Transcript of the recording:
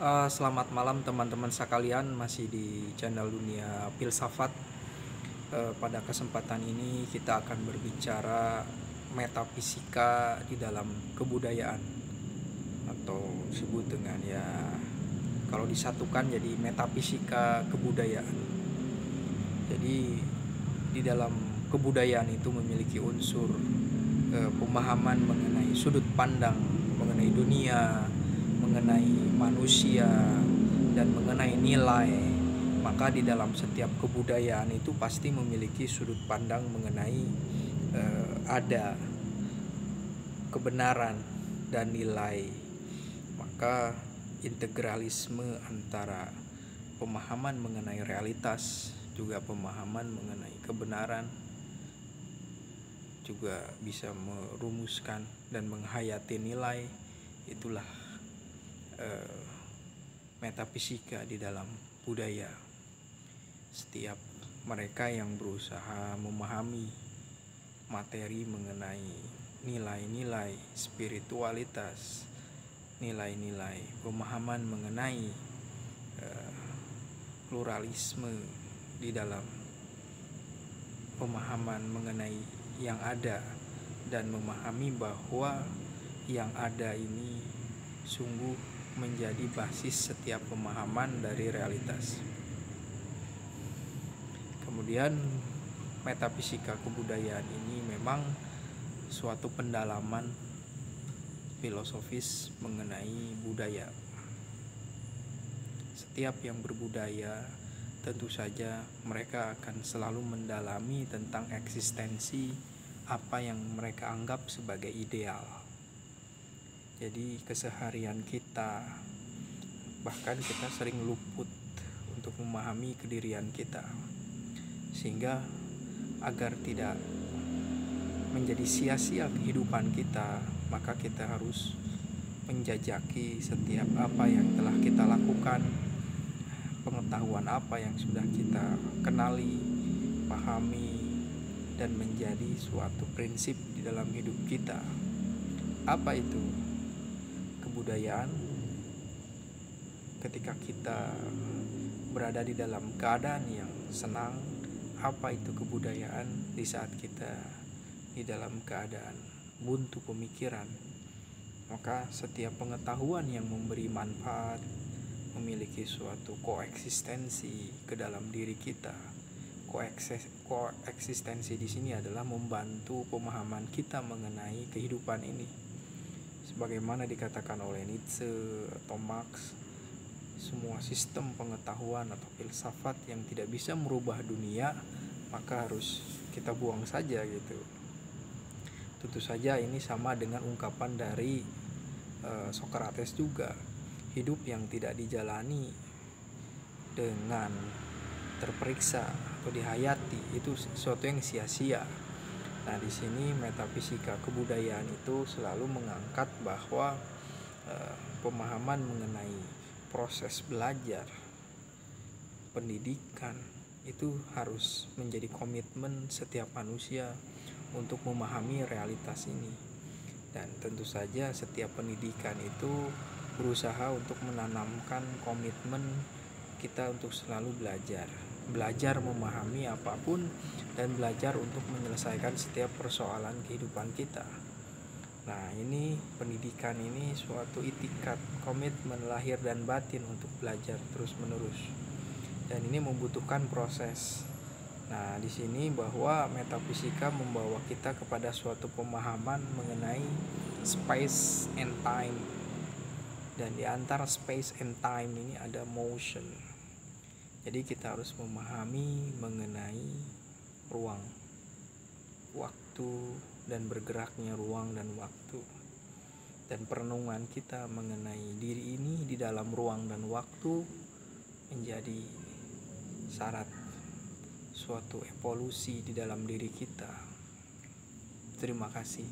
Selamat malam teman-teman sekalian, masih di channel Dunia Filsafat. Pada kesempatan ini kita akan berbicara metafisika di dalam kebudayaan, atau disebut dengan, ya, kalau disatukan jadi metafisika kebudayaan. Jadi di dalam kebudayaan itu memiliki unsur pemahaman mengenai sudut pandang mengenai dunia, mengenai manusia, dan mengenai nilai. Maka di dalam setiap kebudayaan itu pasti memiliki sudut pandang mengenai ada kebenaran dan nilai. Maka integralisme antara pemahaman mengenai realitas juga pemahaman mengenai kebenaran juga bisa merumuskan dan menghayati nilai. Itulah metafisika di dalam budaya. Setiap mereka yang berusaha memahami materi mengenai nilai-nilai spiritualitas, nilai-nilai pemahaman mengenai pluralisme di dalam pemahaman mengenai yang ada, dan memahami bahwa yang ada ini sungguh menjadi basis setiap pemahaman dari realitas. Kemudian metafisika kebudayaan ini memang suatu pendalaman filosofis mengenai budaya. Setiap yang berbudaya tentu saja mereka akan selalu mendalami tentang eksistensi apa yang mereka anggap sebagai ideal. Jadi keseharian kita, bahkan kita sering luput untuk memahami kedirian kita, sehingga agar tidak menjadi sia-sia kehidupan kita, maka kita harus menjajaki setiap apa yang telah kita lakukan, pengetahuan apa yang sudah kita kenali, pahami, dan menjadi suatu prinsip di dalam hidup kita. Apa itu kebudayaan? Ketika kita berada di dalam keadaan yang senang, apa itu kebudayaan? Di saat kita di dalam keadaan buntu pemikiran, maka setiap pengetahuan yang memberi manfaat memiliki suatu koeksistensi ke dalam diri kita. Koeksistensi di sini adalah membantu pemahaman kita mengenai kehidupan ini. Sebagaimana dikatakan oleh Nietzsche atau Marx, semua sistem pengetahuan atau filsafat yang tidak bisa merubah dunia, maka harus kita buang saja gitu. Tentu saja ini sama dengan ungkapan dari Socrates juga. Hidup yang tidak dijalani dengan terperiksa atau dihayati itu sesuatu yang sia-sia. Nah, di sini metafisika kebudayaan itu selalu mengangkat bahwa pemahaman mengenai proses belajar, pendidikan itu harus menjadi komitmen setiap manusia untuk memahami realitas ini. Dan tentu saja setiap pendidikan itu berusaha untuk menanamkan komitmen kita untuk selalu belajar memahami apapun, dan belajar untuk menyelesaikan setiap persoalan kehidupan kita. Nah, ini pendidikan ini suatu itikat, komitmen lahir dan batin untuk belajar terus-menerus. Dan ini membutuhkan proses. Nah, di sini bahwa metafisika membawa kita kepada suatu pemahaman mengenai space and time. Dan di antara space and time ini ada motion. Jadi kita harus memahami mengenai ruang, waktu, dan bergeraknya ruang dan waktu. Dan perenungan kita mengenai diri ini di dalam ruang dan waktu menjadi syarat suatu evolusi di dalam diri kita. Terima kasih.